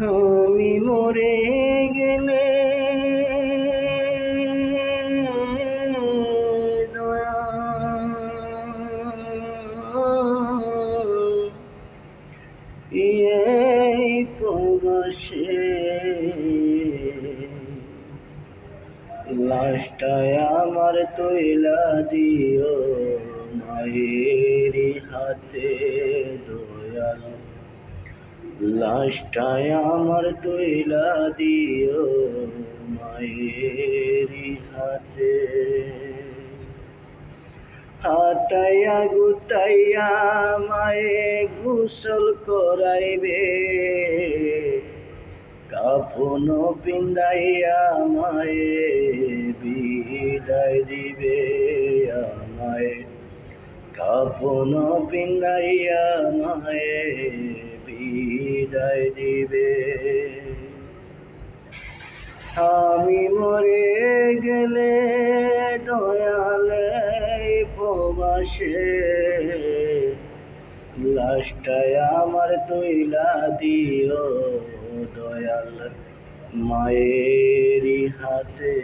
আমি মরে গেলে এই প্রবাসে লাশটায় আমার তৈলা দিও মায়েরই হাতে দয়াল, লাশটায় আমার তৈলা দিও মায়েরই হাতে। হাতাইয়া গুতাইয়া মায়ে গোসল করাইবে, কাফন পিন্দাইয়া মায়ে বিদায় দিবে আমায়, কাফন পিন্দাইয়া মায়ে বিদায় দিবে। আমি মরে গেলে দয়ালে প্রবাসে লাশটায় আমার তৈলা দিও দয়াল মায়েরই হাতে।